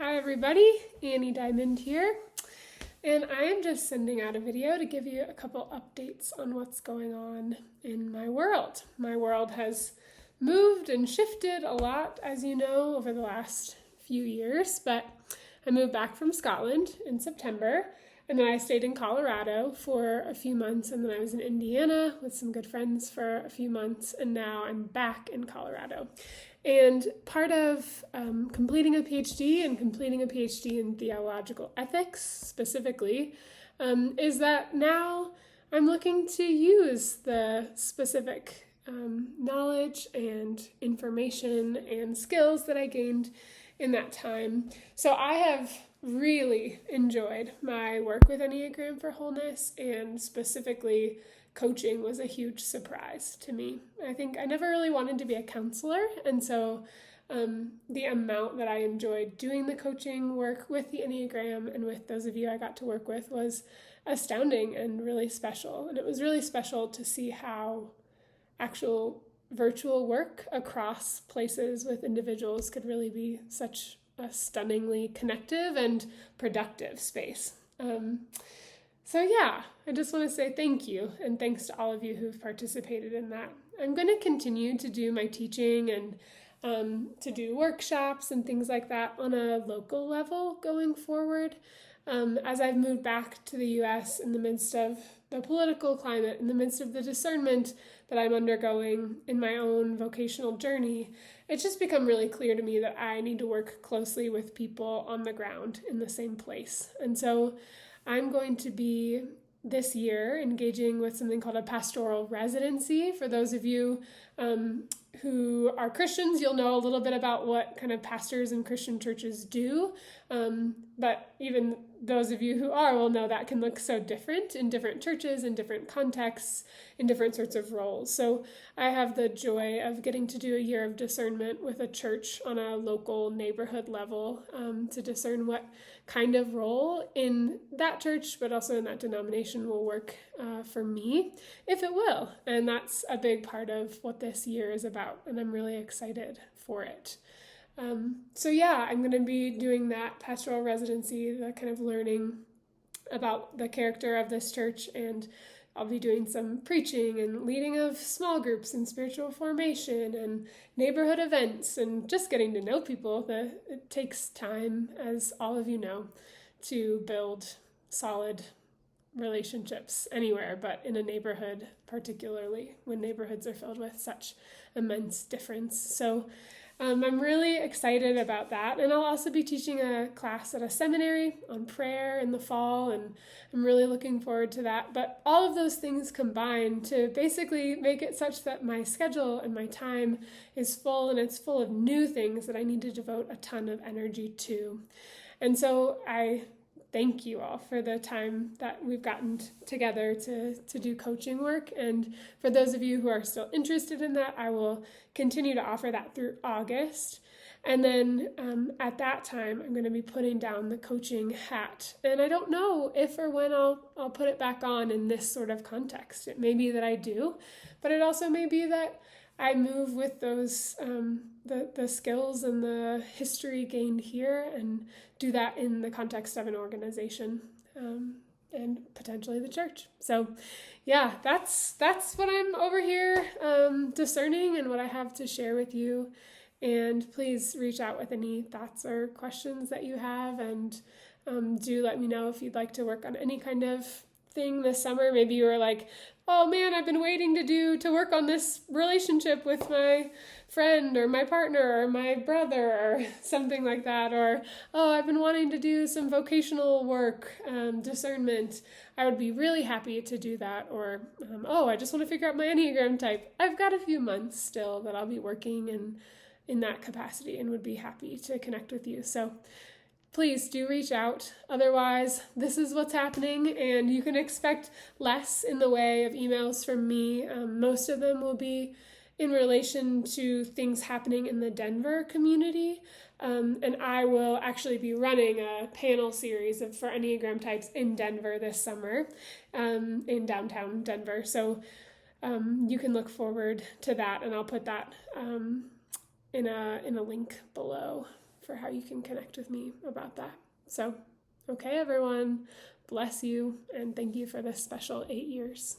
Hi everybody, Annie Diamond here, and I am just sending out a video to give you a couple updates on what's going on in my world. My world has moved and shifted a lot, as you know, over the last few years, but I moved back from Scotland in September, and then I stayed in Colorado for a few months, and then I was in Indiana with some good friends for a few months, and now I'm back in Colorado. And part of completing a PhD and completing a PhD in theological ethics specifically is that now I'm looking to use the specific knowledge and information and skills that I gained in that time. So I have really enjoyed my work with Enneagram for Wholeness, and specifically coaching was a huge surprise to me. I think I never really wanted to be a counselor, and so the amount that I enjoyed doing the coaching work with the Enneagram and with those of you I got to work with was astounding and really special. And it was really special to see how actual virtual work across places with individuals could really be such a stunningly connective and productive space. So yeah, I just want to say thank you, and thanks to all of you who've participated in that. I'm going to continue to do my teaching and to do workshops and things like that on a local level going forward. As I've moved back to the US in the midst of the political climate, in the midst of the discernment that I'm undergoing in my own vocational journey, it's just become really clear to me that I need to work closely with people on the ground in the same place. And so I'm going to be this year engaging with something called a pastoral residency. For those of you who are Christians, you'll know a little bit about what kind of pastors in Christian churches do. But even those of you who are will know that can look so different in different churches, in different contexts, in different sorts of roles. So I have the joy of getting to do a year of discernment with a church on a local neighborhood level to discern what kind of role in that church, but also in that denomination, will work for me, if it will. And that's a big part of what this year is about, and I'm really excited for it. So yeah, I'm going to be doing that pastoral residency, the kind of learning about the character of this church, and I'll be doing some preaching and leading of small groups and spiritual formation and neighborhood events and just getting to know people. It takes time, as all of you know, to build solid relationships anywhere, but in a neighborhood, particularly when neighborhoods are filled with such immense difference. So I'm really excited about that. And I'll also be teaching a class at a seminary on prayer in the fall, and I'm really looking forward to that. But all of those things combine to basically make it such that my schedule and my time is full, and it's full of new things that I need to devote a ton of energy to. And so I thank you all for the time that we've gotten together to do coaching work. And for those of you who are still interested in that, I will continue to offer that through August. And then at that time, I'm going to be putting down the coaching hat. And I don't know if or when I'll put it back on in this sort of context. It may be that I do, but it also may be that I move with those the skills and the history gained here and do that in the context of an organization and potentially the church. So yeah, that's what I'm over here discerning and what I have to share with you. And please reach out with any thoughts or questions that you have, and do let me know if you'd like to work on any kind of thing this summer. Maybe you were like, oh man, I've been waiting to work on this relationship with my friend or my partner or my brother or something like that. Or, oh, I've been wanting to do some vocational work, discernment. I would be really happy to do that. Or, oh, I just want to figure out my Enneagram type. I've got a few months still that I'll be working in that capacity and would be happy to connect with you. So please do reach out. Otherwise, this is what's happening, and you can expect less in the way of emails from me. Most of them will be in relation to things happening in the Denver community. And I will actually be running a panel series for Enneagram types in Denver this summer, in downtown Denver. So you can look forward to that, and I'll put that in a link below for how you can connect with me about that. So, okay, everyone, bless you, and thank you for this special 8 years.